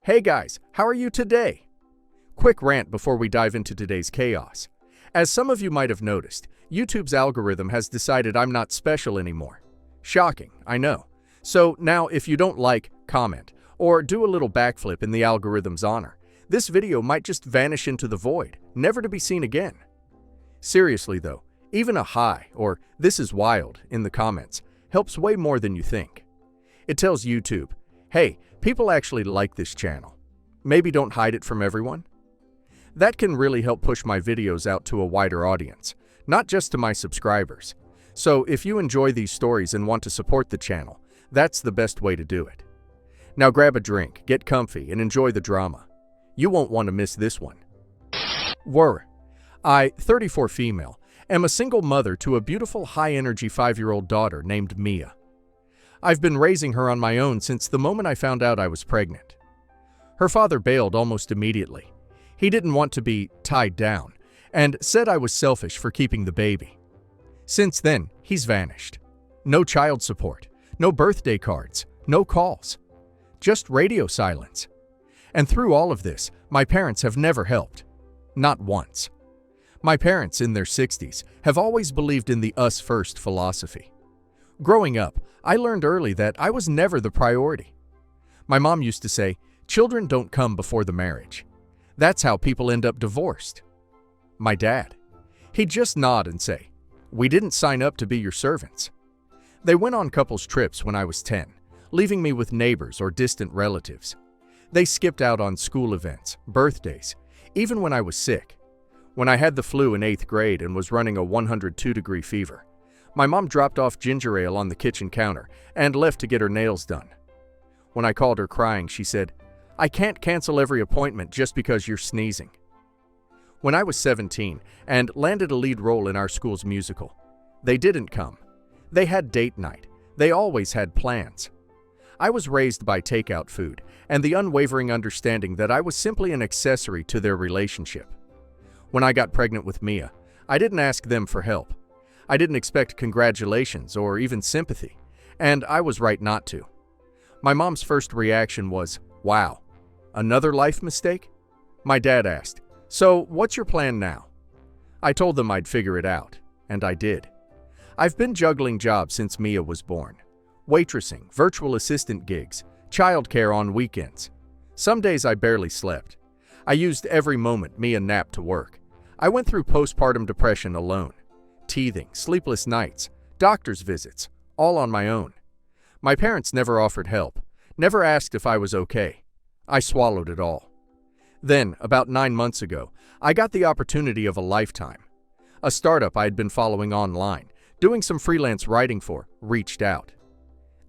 Hey guys, how are you today? Quick rant before we dive into today's chaos. As some of you might have noticed, YouTube's algorithm has decided I'm not special anymore. Shocking, I know. So now if you don't like, comment, or do a little backflip in the algorithm's honor, this video might just vanish into the void, never to be seen again. Seriously though, even a hi or "this is wild" in the comments helps way more than you think. It tells YouTube, hey, people actually like this channel. Maybe don't hide it from everyone. That can really help push my videos out to a wider audience, not just to my subscribers. So if you enjoy these stories and want to support the channel, that's the best way to do it. Now grab a drink, get comfy, and enjoy the drama. You won't want to miss this one. I, 34 female, am a single mother to a beautiful high-energy 5-year-old daughter named Mia. I've been raising her on my own since the moment I found out I was pregnant. Her father bailed almost immediately. He didn't want to be tied down and said I was selfish for keeping the baby. Since then, he's vanished. No child support, no birthday cards, no calls. Just radio silence. And through all of this, my parents have never helped. Not once. My parents, in their 60s, have always believed in the us first philosophy. Growing up, I learned early that I was never the priority. My mom used to say, children don't come before the marriage. That's how people end up divorced. My dad, he'd just nod and say, we didn't sign up to be your servants. They went on couples trips when I was 10, leaving me with neighbors or distant relatives. They skipped out on school events, birthdays, even when I was sick. When I had the flu in 8th grade and was running a 102-degree fever, my mom dropped off ginger ale on the kitchen counter and left to get her nails done. When I called her crying, she said, I can't cancel every appointment just because you're sneezing. When I was 17 and landed a lead role in our school's musical, they didn't come. They had date night. They always had plans. I was raised by takeout food and the unwavering understanding that I was simply an accessory to their relationship. When I got pregnant with Mia, I didn't ask them for help. I didn't expect congratulations or even sympathy, and I was right not to. My mom's first reaction was, wow, another life mistake? My dad asked, so what's your plan now? I told them I'd figure it out, and I did. I've been juggling jobs since Mia was born. Waitressing, virtual assistant gigs, childcare on weekends. Some days I barely slept. I used every moment Mia napped to work. I went through postpartum depression alone. Teething, sleepless nights, doctor's visits, all on my own. My parents never offered help, never asked if I was okay. I swallowed it all. Then, about 9 months ago, I got the opportunity of a lifetime. A startup I had been following online, doing some freelance writing for, reached out.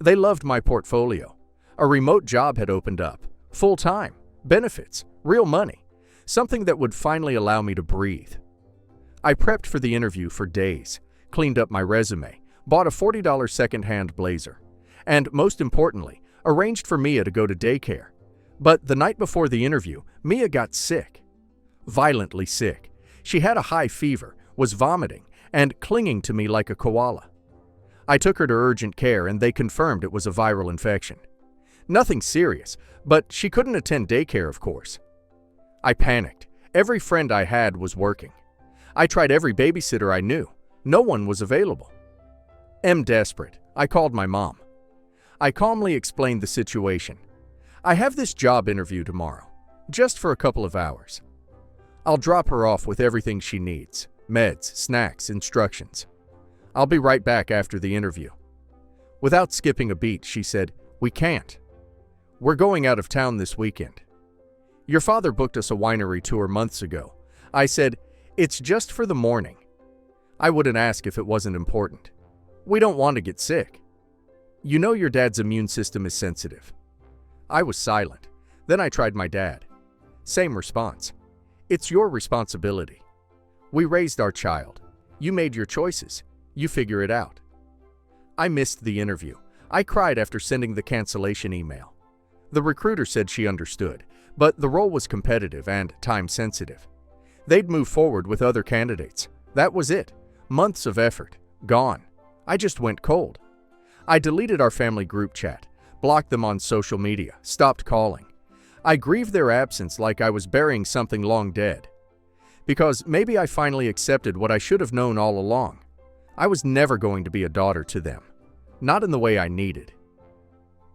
They loved my portfolio. A remote job had opened up, full-time, benefits, real money, something that would finally allow me to breathe. I prepped for the interview for days, cleaned up my resume, bought a $40 second-hand blazer, and most importantly, arranged for Mia to go to daycare. But the night before the interview, Mia got sick. Violently sick. She had a high fever, was vomiting, and clinging to me like a koala. I took her to urgent care and they confirmed it was a viral infection. Nothing serious, but she couldn't attend daycare, of course. I panicked. Every friend I had was working. I tried every babysitter I knew. No one was available. Desperate, I called my mom. I calmly explained the situation. I have this job interview tomorrow, just for a couple of hours. I'll drop her off with everything she needs, meds, snacks, instructions. I'll be right back after the interview. Without skipping a beat, she said, we can't. We're going out of town this weekend. Your father booked us a winery tour months ago. I said, it's just for the morning. I wouldn't ask if it wasn't important. We don't want to get sick. You know your dad's immune system is sensitive. I was silent. Then I tried my dad. Same response. It's your responsibility. We raised our child. You made your choices. You figure it out. I missed the interview. I cried after sending the cancellation email. The recruiter said she understood, but the role was competitive and time-sensitive. They'd move forward with other candidates. That was it. Months of effort. Gone. I just went cold. I deleted our family group chat, blocked them on social media, stopped calling. I grieved their absence like I was burying something long dead. Because maybe I finally accepted what I should have known all along. I was never going to be a daughter to them. Not in the way I needed.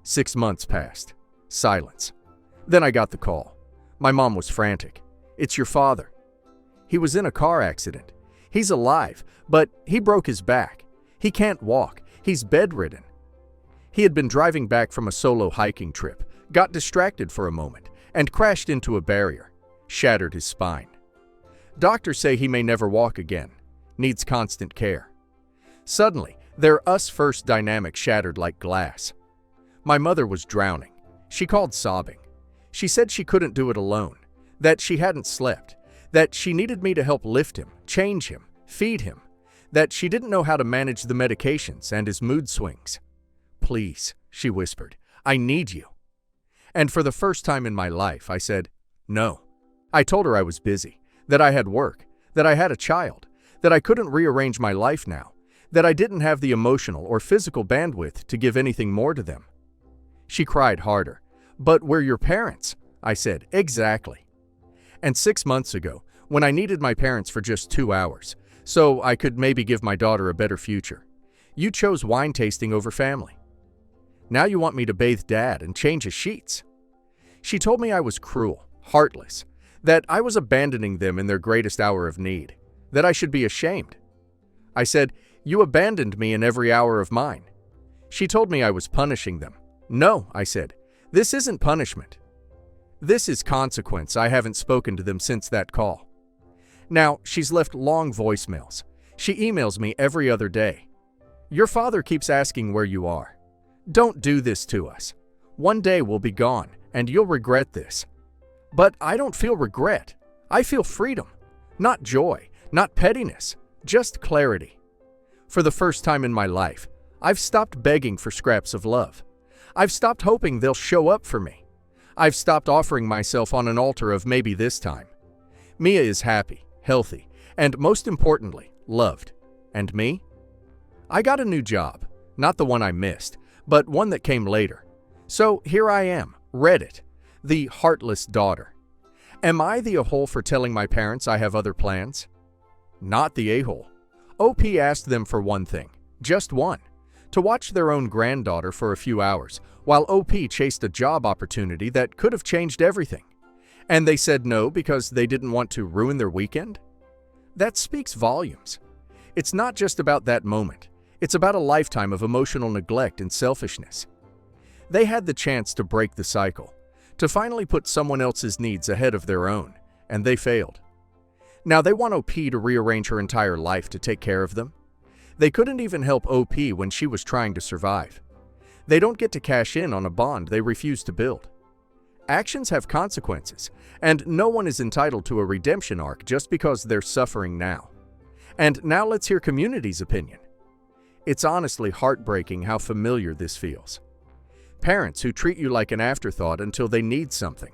6 months passed. Silence. Then I got the call. My mom was frantic. "It's your father. He was in a car accident. He's alive, but he broke his back. He can't walk. He's bedridden." He had been driving back from a solo hiking trip, got distracted for a moment, and crashed into a barrier, shattered his spine. Doctors say he may never walk again, needs constant care. Suddenly, their us-first dynamic shattered like glass. My mother was drowning. She called sobbing. She said she couldn't do it alone, that she hadn't slept, that she needed me to help lift him, change him, feed him, that she didn't know how to manage the medications and his mood swings. "Please," she whispered, "I need you." And for the first time in my life, I said, "No." I told her I was busy, that I had work, that I had a child, that I couldn't rearrange my life now, that I didn't have the emotional or physical bandwidth to give anything more to them. She cried harder. "But we're your parents," I said. "Exactly." And 6 months ago, when I needed my parents for just 2 hours, so I could maybe give my daughter a better future, you chose wine tasting over family. Now you want me to bathe Dad and change his sheets. She told me I was cruel, heartless, that I was abandoning them in their greatest hour of need, that I should be ashamed. I said, "You abandoned me in every hour of mine." She told me I was punishing them. "No," I said, "this isn't punishment. This is consequence." I haven't spoken to them since that call. Now, she's left long voicemails. She emails me every other day. "Your father keeps asking where you are. Don't do this to us. One day we'll be gone, and you'll regret this." But I don't feel regret. I feel freedom. Not joy, not pettiness, just clarity. For the first time in my life, I've stopped begging for scraps of love. I've stopped hoping they'll show up for me. I've stopped offering myself on an altar of maybe this time. Mia is happy, healthy, and most importantly, loved. And me? I got a new job. Not the one I missed, but one that came later. So here I am, Reddit, the heartless daughter. Am I the a-hole for telling my parents I have other plans? Not the a-hole. OP asked them for one thing, just one, to watch their own granddaughter for a few hours, while OP chased a job opportunity that could have changed everything. And they said no because they didn't want to ruin their weekend? That speaks volumes. It's not just about that moment. It's about a lifetime of emotional neglect and selfishness. They had the chance to break the cycle, to finally put someone else's needs ahead of their own, and they failed. Now they want OP to rearrange her entire life to take care of them. They couldn't even help OP when she was trying to survive. They don't get to cash in on a bond they refuse to build. Actions have consequences, and no one is entitled to a redemption arc just because they're suffering now. And now let's hear community's opinion. It's honestly heartbreaking how familiar this feels. Parents who treat you like an afterthought until they need something.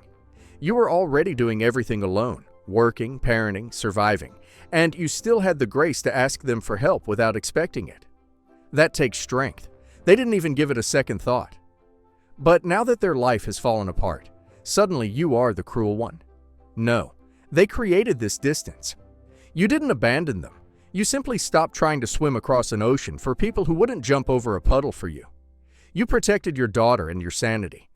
You were already doing everything alone, working, parenting, surviving, and you still had the grace to ask them for help without expecting it. That takes strength. They didn't even give it a second thought. But now that their life has fallen apart, suddenly you are the cruel one. No, they created this distance. You didn't abandon them. You simply stopped trying to swim across an ocean for people who wouldn't jump over a puddle for you. You protected your daughter and your sanity.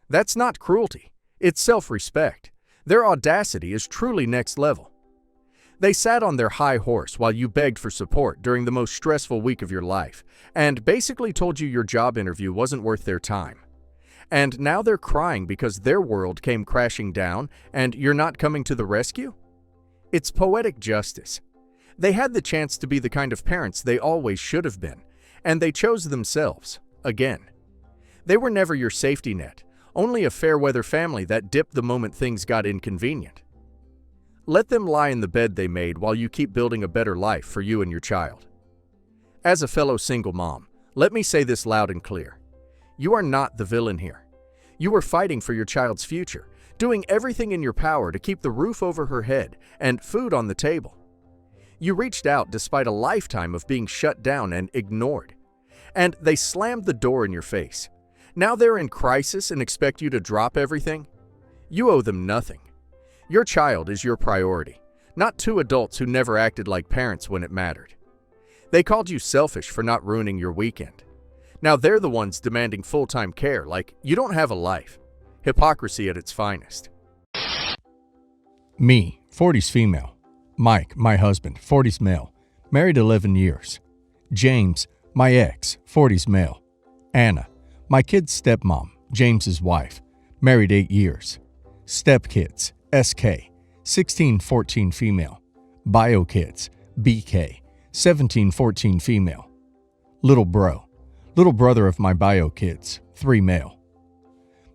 That's not cruelty. It's self-respect. Their audacity is truly next level. They sat on their high horse while you begged for support during the most stressful week of your life, and basically told you your job interview wasn't worth their time. And now they're crying because their world came crashing down and you're not coming to the rescue? It's poetic justice. They had the chance to be the kind of parents they always should have been, and they chose themselves, again. They were never your safety net, only a fair-weather family that dipped the moment things got inconvenient. Let them lie in the bed they made while you keep building a better life for you and your child. As a fellow single mom, let me say this loud and clear. You are not the villain here. You were fighting for your child's future, doing everything in your power to keep the roof over her head and food on the table. You reached out despite a lifetime of being shut down and ignored. And they slammed the door in your face. Now they're in crisis and expect you to drop everything? You owe them nothing. Your child is your priority, not two adults who never acted like parents when it mattered. They called you selfish for not ruining your weekend. Now they're the ones demanding full-time care, like you don't have a life. Hypocrisy at its finest. Me, 40s female. Mike, my husband, 40s male, married 11 years. James, my ex, 40s male. Anna, my kid's stepmom, James's wife, married 8 years. Stepkids, SK, 16-14 female. Bio kids, BK, 17-14 female. Little bro, little brother of my bio kids, 3 male.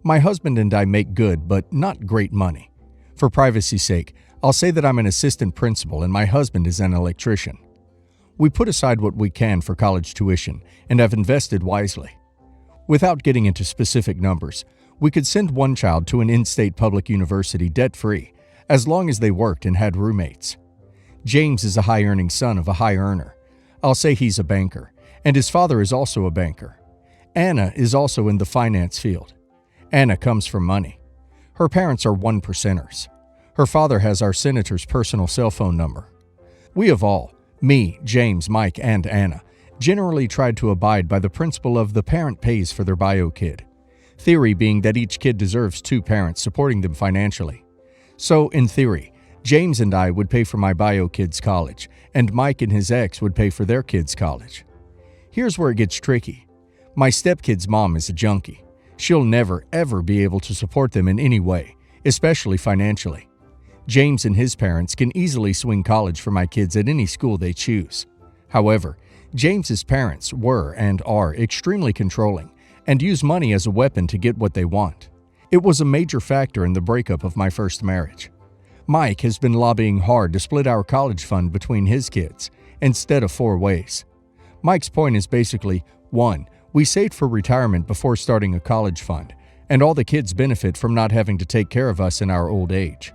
My husband and I make good but not great money. For privacy's sake, I'll say that I'm an assistant principal and my husband is an electrician. We put aside what we can for college tuition and have invested wisely. Without getting into specific numbers, we could send one child to an in-state public university debt-free as long as they worked and had roommates. James is a high-earning son of a high earner. I'll say he's a banker, and his father is also a banker. Anna is also in the finance field. Anna comes from money. Her parents are one-percenters. Her father has our senator's personal cell phone number. We have all, me, James, Mike, and Anna, generally tried to abide by the principle of the parent pays for their bio kid. Theory being that each kid deserves 2 parents supporting them financially. So, in theory, James and I would pay for my bio kid's college, and Mike and his ex would pay for their kid's college. Here's where it gets tricky. My stepkid's mom is a junkie. She'll never, ever be able to support them in any way, especially financially. James and his parents can easily swing college for my kids at any school they choose. However, James's parents were and are extremely controlling and use money as a weapon to get what they want. It was a major factor in the breakup of my first marriage. Mike has been lobbying hard to split our college fund between his kids, instead of 4 ways. Mike's point is basically, 1, we saved for retirement before starting a college fund, and all the kids benefit from not having to take care of us in our old age.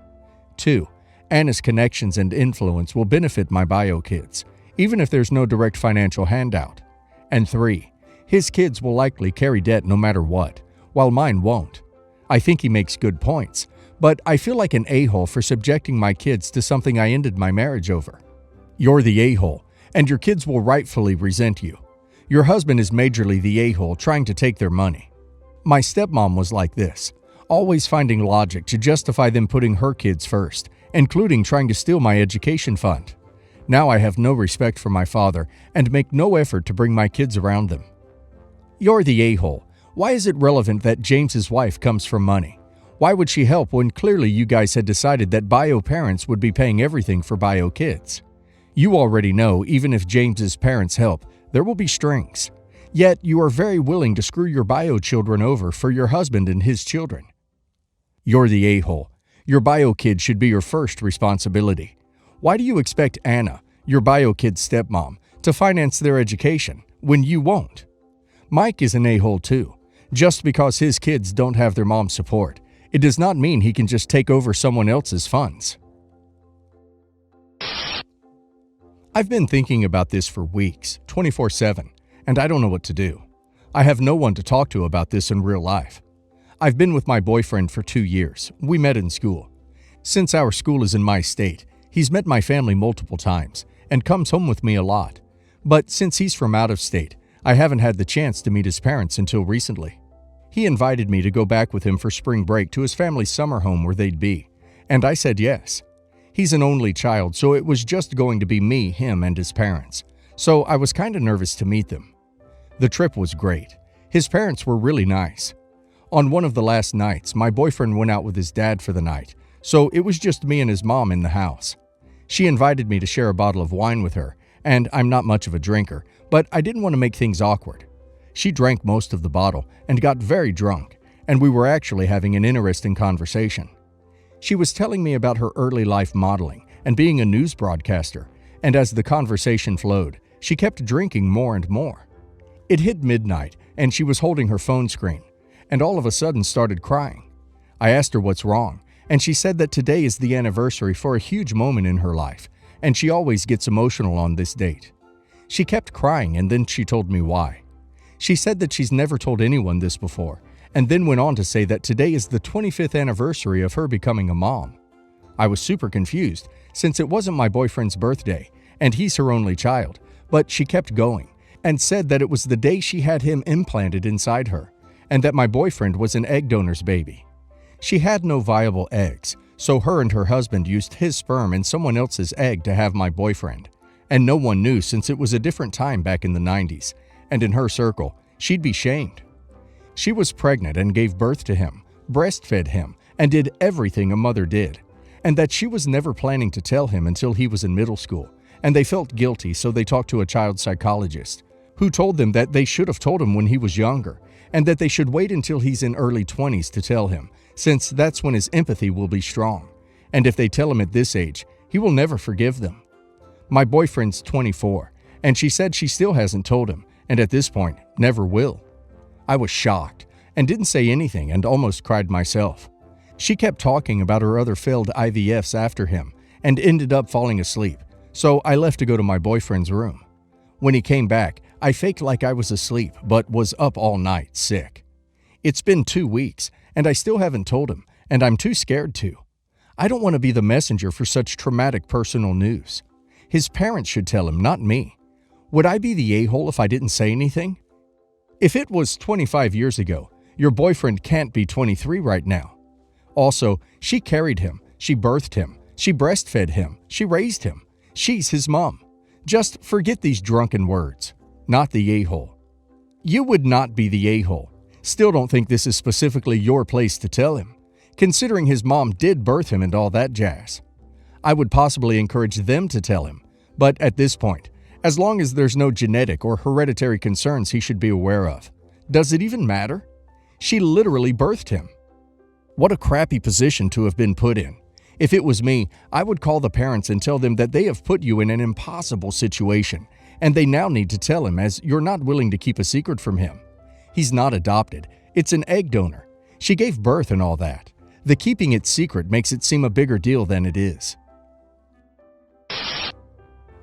2, Anna's connections and influence will benefit my bio kids, even if there's no direct financial handout. And 3, his kids will likely carry debt no matter what, while mine won't. I think he makes good points, but I feel like an a-hole for subjecting my kids to something I ended my marriage over. You're the a-hole, and your kids will rightfully resent you. Your husband is majorly the a-hole trying to take their money. My stepmom was like this, always finding logic to justify them putting her kids first, including trying to steal my education fund. Now I have no respect for my father and make no effort to bring my kids around them. You're the a-hole. Why is it relevant that James's wife comes from money? Why would she help when clearly you guys had decided that bio parents would be paying everything for bio kids? You already know even if James's parents help, there will be strings. Yet you are very willing to screw your bio children over for your husband and his children. You're the a-hole. Your bio kid should be your first responsibility. Why do you expect Anna, your bio kid's stepmom, to finance their education when you won't? Mike is an a-hole too. Just because his kids don't have their mom's support, it does not mean he can just take over someone else's funds. I've been thinking about this for weeks, 24/7, and I don't know what to do. I have no one to talk to about this in real life. I've been with my boyfriend for 2 years. We met in school. Since our school is in my state, he's met my family multiple times and comes home with me a lot. But since he's from out of state, I haven't had the chance to meet his parents until recently. He invited me to go back with him for spring break to his family's summer home where they'd be, and I said yes. He's an only child, so it was just going to be me, him, and his parents, so I was kind of nervous to meet them. The trip was great. His parents were really nice. On one of the last nights, my boyfriend went out with his dad for the night, so it was just me and his mom in the house. She invited me to share a bottle of wine with her, and I'm not much of a drinker, but I didn't want to make things awkward. She drank most of the bottle and got very drunk, and we were actually having an interesting conversation. She was telling me about her early life modeling and being a news broadcaster, and as the conversation flowed, she kept drinking more and more. It hit midnight, and she was holding her phone screen, and all of a sudden started crying. I asked her what's wrong, and she said that today is the anniversary for a huge moment in her life, and she always gets emotional on this date. She kept crying, and then she told me why. She said that she's never told anyone this before, and then went on to say that today is the 25th anniversary of her becoming a mom. I was super confused since it wasn't my boyfriend's birthday and he's her only child, but she kept going and said that it was the day she had him implanted inside her and that my boyfriend was an egg donor's baby. She had no viable eggs, so her and her husband used his sperm and someone else's egg to have my boyfriend. And no one knew since it was a different time back in the 90s, and in her circle, she'd be shamed. She was pregnant and gave birth to him, breastfed him, and did everything a mother did, and that she was never planning to tell him until he was in middle school, and they felt guilty, so they talked to a child psychologist, who told them that they should have told him when he was younger, and that they should wait until he's in early 20s to tell him, since that's when his empathy will be strong, and if they tell him at this age, he will never forgive them. My boyfriend's 24, and she said she still hasn't told him, and at this point, never will. I was shocked, and didn't say anything and almost cried myself. She kept talking about her other failed IVFs after him, and ended up falling asleep, so I left to go to my boyfriend's room. When he came back, I faked like I was asleep, but was up all night, sick. It's been 2 weeks, and I still haven't told him, and I'm too scared to. I don't want to be the messenger for such traumatic personal news. His parents should tell him, not me. Would I be the a-hole if I didn't say anything? If it was 25 years ago, your boyfriend can't be 23 right now. Also, she carried him, she birthed him, she breastfed him, she raised him. She's his mom. Just forget these drunken words. Not the a-hole. You would not be the a-hole. Still don't think this is specifically your place to tell him, considering his mom did birth him and all that jazz. I would possibly encourage them to tell him, but at this point, as long as there's no genetic or hereditary concerns he should be aware of, does it even matter? She literally birthed him. What a crappy position to have been put in. If it was me, I would call the parents and tell them that they have put you in an impossible situation, and they now need to tell him as you're not willing to keep a secret from him. He's not adopted. It's an egg donor. She gave birth and all that. The keeping it secret makes it seem a bigger deal than it is.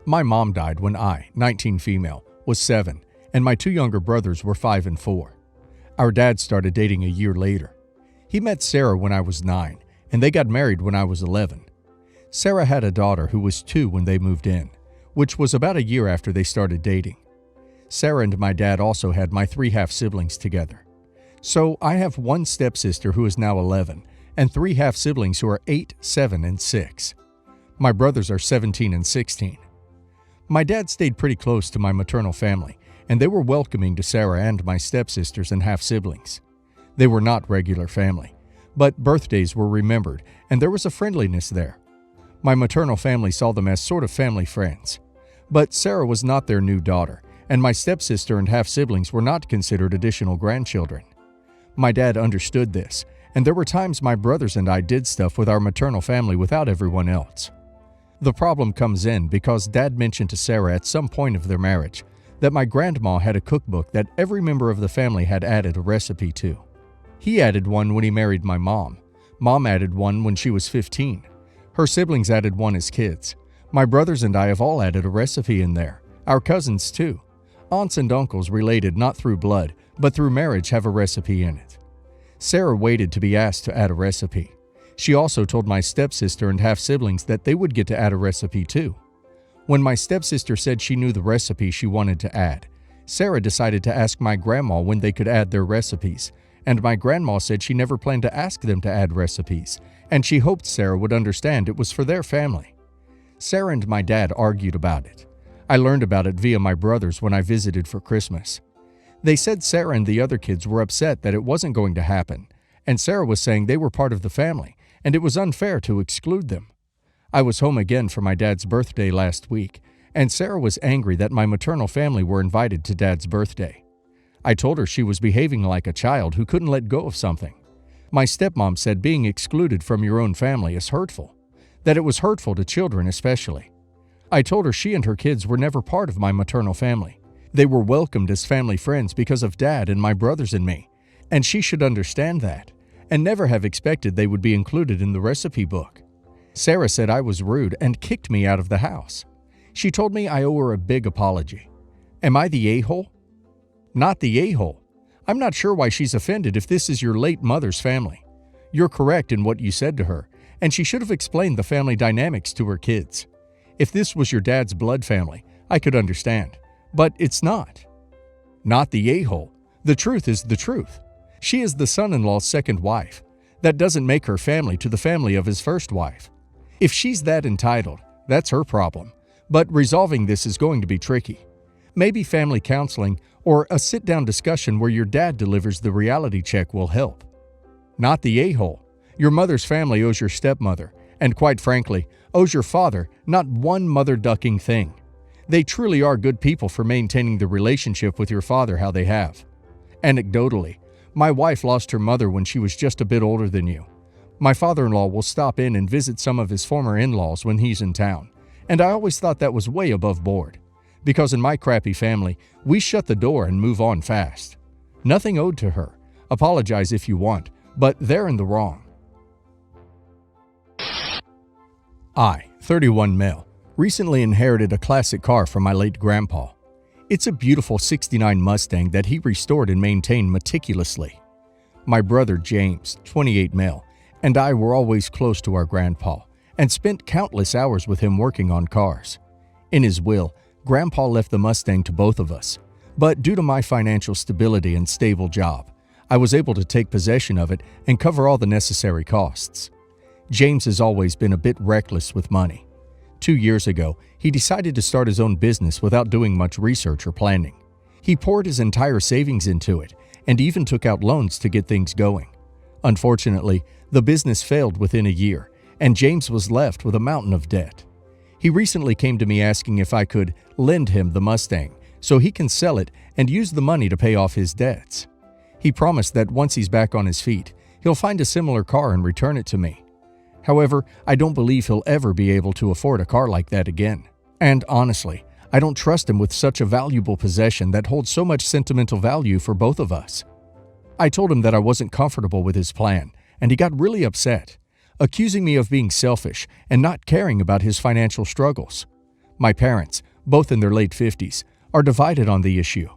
My mom died when I, 19 female, was 7, and my 2 younger brothers were 5 and 4. Our dad started dating a year later. He met Sarah when I was 9, and they got married when I was 11. Sarah had a daughter who was 2 when they moved in, which was about a year after they started dating. Sarah and my dad also had my 3 half-siblings together. So I have 1 stepsister who is now 11, and 3 half-siblings who are 8, 7, and 6. My brothers are 17 and 16. My dad stayed pretty close to my maternal family, and they were welcoming to Sarah and my stepsisters and half-siblings. They were not regular family, but birthdays were remembered, and there was a friendliness there. My maternal family saw them as sort of family friends. But Sarah was not their new daughter, and my stepsister and half-siblings were not considered additional grandchildren. My dad understood this, and there were times my brothers and I did stuff with our maternal family without everyone else. The problem comes in because Dad mentioned to Sarah at some point of their marriage that my grandma had a cookbook that every member of the family had added a recipe to. He added one when he married my mom. Mom added one when she was 15. Her siblings added one as kids. My brothers and I have all added a recipe in there. Our cousins too. Aunts and uncles related not through blood, but through marriage have a recipe in it. Sarah waited to be asked to add a recipe. She also told my stepsister and half-siblings that they would get to add a recipe too. When my stepsister said she knew the recipe she wanted to add, Sarah decided to ask my grandma when they could add their recipes, and my grandma said she never planned to ask them to add recipes, and she hoped Sarah would understand it was for their family. Sarah and my dad argued about it. I learned about it via my brothers when I visited for Christmas. They said Sarah and the other kids were upset that it wasn't going to happen, and Sarah was saying they were part of the family, and it was unfair to exclude them. I was home again for my dad's birthday last week, and Sarah was angry that my maternal family were invited to Dad's birthday. I told her she was behaving like a child who couldn't let go of something. My stepmom said being excluded from your own family is hurtful, that it was hurtful to children especially. I told her she and her kids were never part of my maternal family. They were welcomed as family friends because of Dad and my brothers and me, and she should understand that, and never have expected they would be included in the recipe book. Sarah said I was rude and kicked me out of the house. She told me I owe her a big apology. Am I the a-hole? Not the a-hole. I'm not sure why she's offended if this is your late mother's family. You're correct in what you said to her, and she should have explained the family dynamics to her kids. If this was your dad's blood family, I could understand. But it's not. Not the a-hole. The truth is the truth. She is the son-in-law's second wife. That doesn't make her family to the family of his first wife. If she's that entitled, that's her problem. But resolving this is going to be tricky. Maybe family counseling or a sit-down discussion where your dad delivers the reality check will help. Not the a-hole. Your mother's family owes your stepmother, and quite frankly, owes your father not one mother-ducking thing. They truly are good people for maintaining the relationship with your father how they have. Anecdotally, my wife lost her mother when she was just a bit older than you. My father-in-law will stop in and visit some of his former in-laws when he's in town, and I always thought that was way above board. Because in my crappy family, we shut the door and move on fast. Nothing owed to her. Apologize if you want, but they're in the wrong. I, 31 male, recently inherited a classic car from my late grandpa. It's a beautiful '69 Mustang that he restored and maintained meticulously. My brother James, 28 male, and I were always close to our grandpa and spent countless hours with him working on cars. In his will, Grandpa left the Mustang to both of us, but due to my financial stability and stable job, I was able to take possession of it and cover all the necessary costs. James has always been a bit reckless with money. 2 years ago, he decided to start his own business without doing much research or planning. He poured his entire savings into it and even took out loans to get things going. Unfortunately, the business failed within a year, and James was left with a mountain of debt. He recently came to me asking if I could lend him the Mustang so he can sell it and use the money to pay off his debts. He promised that once he's back on his feet, he'll find a similar car and return it to me. However, I don't believe he'll ever be able to afford a car like that again. And honestly, I don't trust him with such a valuable possession that holds so much sentimental value for both of us. I told him that I wasn't comfortable with his plan, and he got really upset, accusing me of being selfish and not caring about his financial struggles. My parents, both in their late 50s, are divided on the issue.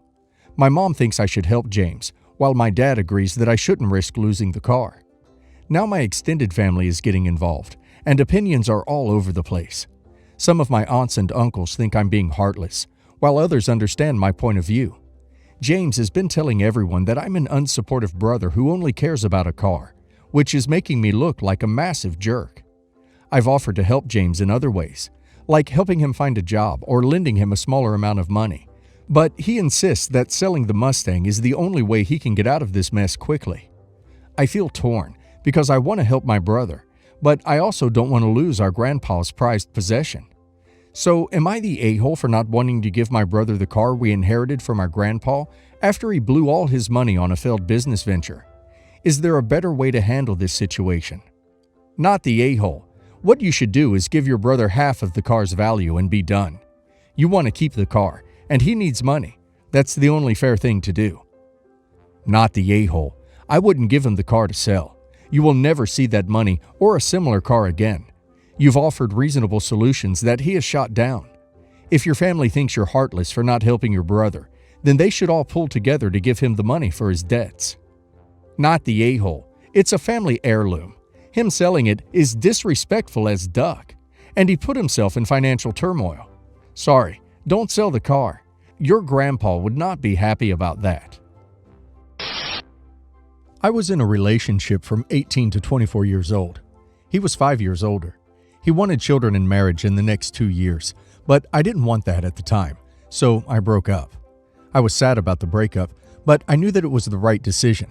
My mom thinks I should help James, while my dad agrees that I shouldn't risk losing the car. Now my extended family is getting involved, and opinions are all over the place. Some of my aunts and uncles think I'm being heartless, while others understand my point of view. James has been telling everyone that I'm an unsupportive brother who only cares about a car, which is making me look like a massive jerk. I've offered to help James in other ways, like helping him find a job or lending him a smaller amount of money, but he insists that selling the Mustang is the only way he can get out of this mess quickly. I feel torn because I want to help my brother, but I also don't want to lose our grandpa's prized possession. So am I the a-hole for not wanting to give my brother the car we inherited from our grandpa after he blew all his money on a failed business venture? Is there a better way to handle this situation? Not the a-hole. What you should do is give your brother half of the car's value and be done. You want to keep the car, and he needs money. That's the only fair thing to do. Not the a-hole. I wouldn't give him the car to sell. You will never see that money or a similar car again. You've offered reasonable solutions that he has shot down. If your family thinks you're heartless for not helping your brother, then they should all pull together to give him the money for his debts. Not the a-hole. It's a family heirloom. Him selling it is disrespectful as duck, and he put himself in financial turmoil. Sorry, don't sell the car. Your grandpa would not be happy about that. I was in a relationship from 18 to 24 years old. He was 5 years older. He wanted children and marriage in the next 2 years, but I didn't want that at the time, so I broke up. I was sad about the breakup, but I knew that it was the right decision.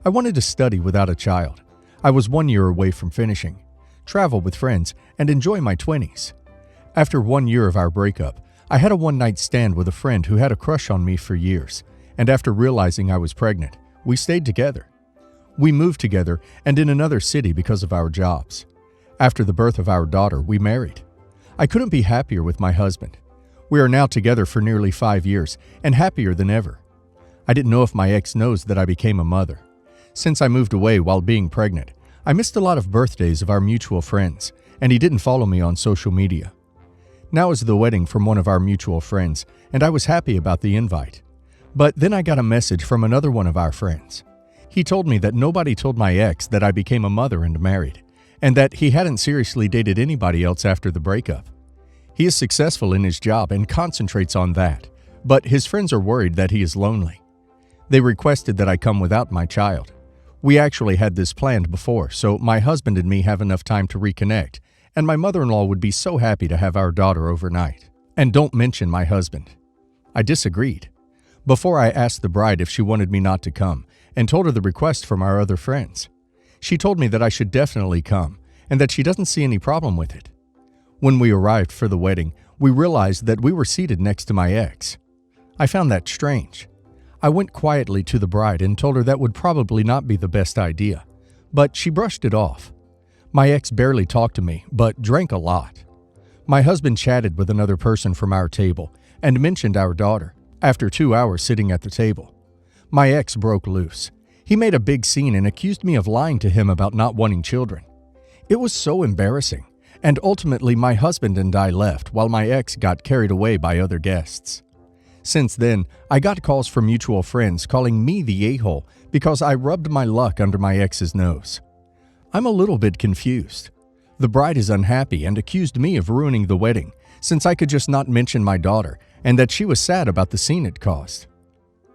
I wanted to study without a child. I was 1 year away from finishing, travel with friends, and enjoy my 20s. After 1 year of our breakup, I had a one-night stand with a friend who had a crush on me for years, and after realizing I was pregnant, we stayed together. We moved together and in another city because of our jobs. After the birth of our daughter, we married. I couldn't be happier with my husband. We are now together for nearly 5 years and happier than ever. I didn't know if my ex knows that I became a mother. Since I moved away while being pregnant, I missed a lot of birthdays of our mutual friends, and he didn't follow me on social media. Now is the wedding from one of our mutual friends, and I was happy about the invite. But then I got a message from another one of our friends. He told me that nobody told my ex that I became a mother and married, and that he hadn't seriously dated anybody else after the breakup. He is successful in his job and concentrates on that, but his friends are worried that he is lonely. They requested that I come without my child. We actually had this planned before, so my husband and me have enough time to reconnect, and my mother-in-law would be so happy to have our daughter overnight. And don't mention my husband. I disagreed. Before I asked the bride if she wanted me not to come, and told her the request from our other friends. She told me that I should definitely come, and that she doesn't see any problem with it. When we arrived for the wedding, we realized that we were seated next to my ex. I found that strange. I went quietly to the bride and told her that would probably not be the best idea, but she brushed it off. My ex barely talked to me, but drank a lot. My husband chatted with another person from our table and mentioned our daughter, after 2 hours sitting at the table. My ex broke loose. He made a big scene and accused me of lying to him about not wanting children. It was so embarrassing, and ultimately my husband and I left while my ex got carried away by other guests. Since then, I got calls from mutual friends calling me the a-hole because I rubbed my luck under my ex's nose. I'm a little bit confused. The bride is unhappy and accused me of ruining the wedding since I could just not mention my daughter and that she was sad about the scene it caused.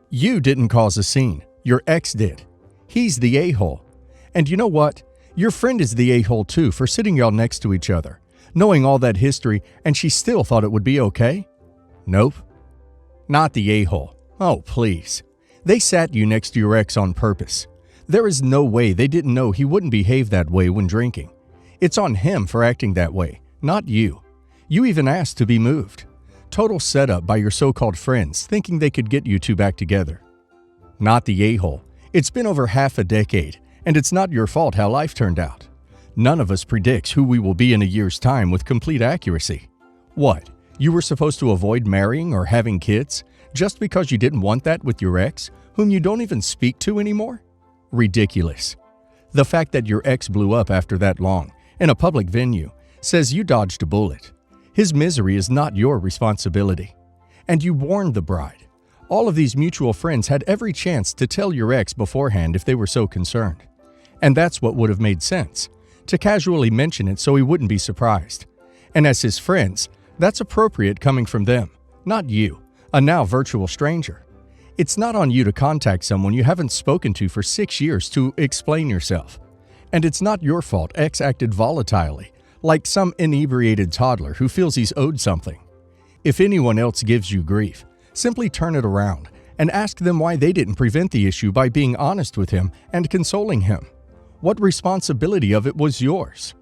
You didn't cause a scene. Your ex did. He's the a-hole. And you know what? Your friend is the a-hole too for sitting y'all next to each other, knowing all that history, and she still thought it would be okay? Nope. Not the a-hole. Oh, please. They sat you next to your ex on purpose. There is no way they didn't know he wouldn't behave that way when drinking. It's on him for acting that way, not you. You even asked to be moved. Total setup by your so-called friends, thinking they could get you two back together. Not the a-hole. It's been over half a decade, and it's not your fault how life turned out. None of us predicts who we will be in a year's time with complete accuracy. What? You were supposed to avoid marrying or having kids just because you didn't want that with your ex, whom you don't even speak to anymore? Ridiculous. The fact that your ex blew up after that long, in a public venue, says you dodged a bullet. His misery is not your responsibility. And you warned the bride. All of these mutual friends had every chance to tell your ex beforehand if they were so concerned. And that's what would have made sense, to casually mention it so he wouldn't be surprised. And as his friends, that's appropriate coming from them, not you, a now virtual stranger. It's not on you to contact someone you haven't spoken to for 6 years to explain yourself. And it's not your fault ex acted volatilely, like some inebriated toddler who feels he's owed something. If anyone else gives you grief, simply turn it around and ask them why they didn't prevent the issue by being honest with him and consoling him. What responsibility of it was yours?